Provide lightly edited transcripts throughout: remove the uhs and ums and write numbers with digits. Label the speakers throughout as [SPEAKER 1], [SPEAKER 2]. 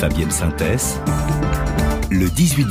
[SPEAKER 1] Fabienne Synthès, le 18-20.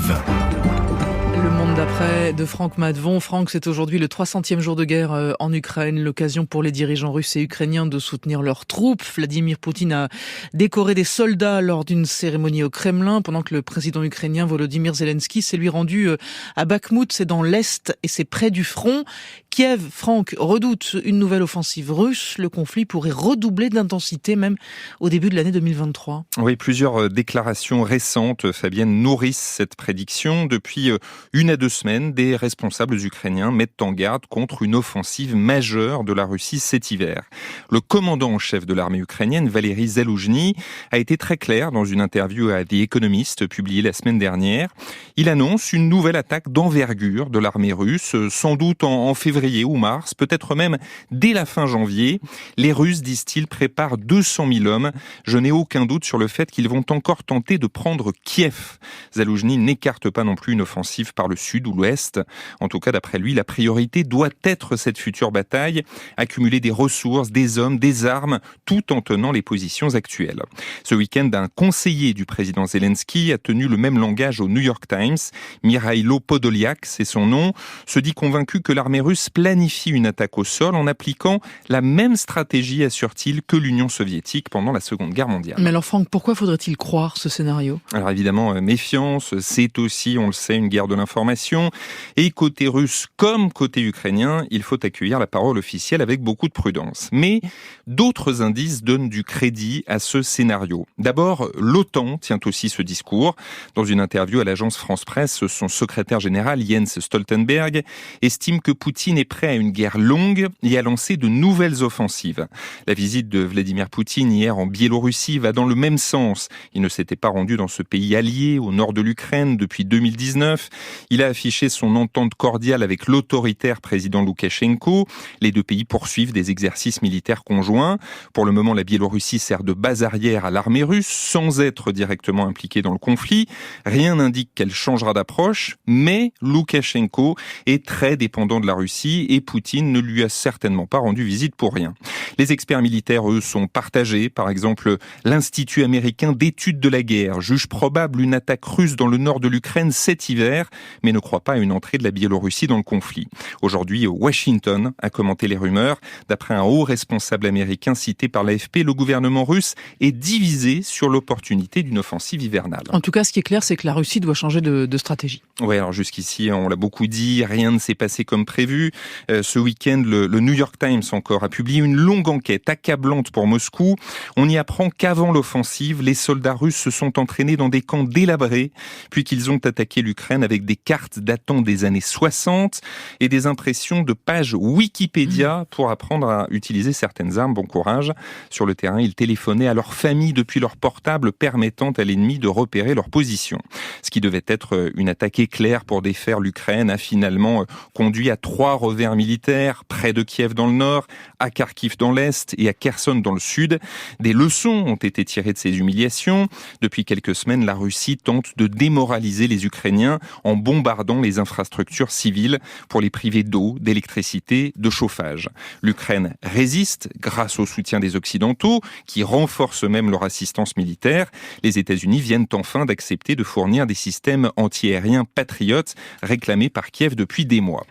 [SPEAKER 2] Le monde d'après de Franck Madvon. Franck, c'est aujourd'hui le 300e jour de guerre en Ukraine, l'occasion pour les dirigeants russes et ukrainiens de soutenir leurs troupes. Vladimir Poutine a décoré des soldats lors d'une cérémonie au Kremlin, pendant que le président ukrainien Volodymyr Zelensky s'est lui rendu à Bakhmout, c'est dans l'Est et c'est près du front. Kiev, Franck, redoute une nouvelle offensive russe. Le conflit pourrait redoubler d'intensité même au début de l'année 2023.
[SPEAKER 3] Oui, plusieurs déclarations récentes, Fabienne, nourrissent cette prédiction. Depuis 1 à 2 semaines, des responsables ukrainiens mettent en garde contre une offensive majeure de la Russie cet hiver. Le commandant en chef de l'armée ukrainienne, Valery Zaloujny, a été très clair dans une interview à The Economist publiée la semaine dernière. Il annonce une nouvelle attaque d'envergure de l'armée russe, sans doute en février ou mars, peut-être même dès la fin janvier. Les Russes, disent-ils, préparent 200 000 hommes. Je n'ai aucun doute sur le fait qu'ils vont encore tenter de prendre Kiev. Zaloujny n'écarte pas non plus une offensive par le sud ou l'ouest. En tout cas, d'après lui, la priorité doit être cette future bataille, accumuler des ressources, des hommes, des armes, tout en tenant les positions actuelles. Ce week-end, un conseiller du président Zelensky a tenu le même langage au New York Times. Mikhailo Podolyak, c'est son nom, se dit convaincu que l'armée russe planifie une attaque au sol en appliquant la même stratégie, assure-t-il, que l'Union soviétique pendant la Seconde Guerre mondiale.
[SPEAKER 2] Mais alors Franck, pourquoi faudrait-il croire ce scénario ?
[SPEAKER 3] Alors évidemment, méfiance, c'est aussi, on le sait, une guerre de l'information. Et côté russe comme côté ukrainien, il faut accueillir la parole officielle avec beaucoup de prudence. Mais d'autres indices donnent du crédit à ce scénario. D'abord, l'OTAN tient aussi ce discours. Dans une interview à l'agence France Presse, son secrétaire général, Jens Stoltenberg, estime que Poutine est prêt à une guerre longue et à lancer de nouvelles offensives. La visite de Vladimir Poutine hier en Biélorussie va dans le même sens. Il ne s'était pas rendu dans ce pays allié au nord de l'Ukraine depuis 2019. Il a affiché son entente cordiale avec l'autoritaire président Loukachenko. Les deux pays poursuivent des exercices militaires conjoints. Pour le moment, la Biélorussie sert de base arrière à l'armée russe sans être directement impliquée dans le conflit. Rien n'indique qu'elle changera d'approche, mais Loukachenko est très dépendant de la Russie et Poutine ne lui a certainement pas rendu visite pour rien. Les experts militaires, eux, sont partagés. Par exemple, l'Institut américain d'études de la guerre juge probable une attaque russe dans le nord de l'Ukraine cet hiver, mais ne croit pas à une entrée de la Biélorussie dans le conflit. Aujourd'hui, Washington a commenté les rumeurs. D'après un haut responsable américain cité par l'AFP, le gouvernement russe est divisé sur l'opportunité d'une offensive hivernale.
[SPEAKER 2] En tout cas, ce qui est clair, c'est que la Russie doit changer de stratégie.
[SPEAKER 3] Oui, alors jusqu'ici, on l'a beaucoup dit, rien ne s'est passé comme prévu. Ce week-end, le New York Times encore a publié une longue enquête accablante pour Moscou. On y apprend qu'avant l'offensive, les soldats russes se sont entraînés dans des camps délabrés, puis qu'ils ont attaqué l'Ukraine avec des cartes datant des années 60 et des impressions de pages Wikipédia pour apprendre à utiliser certaines armes. Bon courage. Sur le terrain, ils téléphonaient à leur famille depuis leur portable, permettant à l'ennemi de repérer leur position. Ce qui devait être une attaque éclair pour défaire l'Ukraine a finalement conduit à 3 revers militaires, près de Kiev dans le nord, à Kharkiv dans l'est et à Kherson dans le sud. Des leçons ont été tirées de ces humiliations. Depuis quelques semaines, la Russie tente de démoraliser les Ukrainiens en bombardant les infrastructures civiles pour les priver d'eau, d'électricité, de chauffage. L'Ukraine résiste grâce au soutien des Occidentaux, qui renforcent même leur assistance militaire. Les États-Unis viennent enfin d'accepter de fournir des systèmes antiaériens patriotes réclamés par Kiev depuis des mois.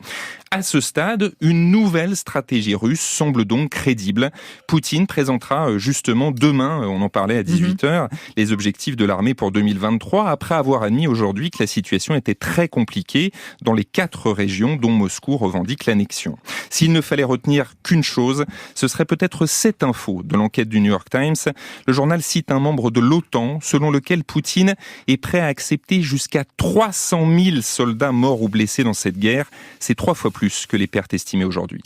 [SPEAKER 3] À ce stade, une nouvelle stratégie russe semble donc crédible. Poutine présentera justement demain, on en parlait à 18h, les objectifs de l'armée pour 2023, après avoir admis aujourd'hui que la situation était très compliquée dans les 4 régions dont Moscou revendique l'annexion. S'il ne fallait retenir qu'une chose, ce serait peut-être cette info de l'enquête du New York Times. Le journal cite un membre de l'OTAN selon lequel Poutine est prêt à accepter jusqu'à 300 000 soldats morts ou blessés dans cette guerre. C'est 3 fois plus que les pertes estimées aujourd'hui.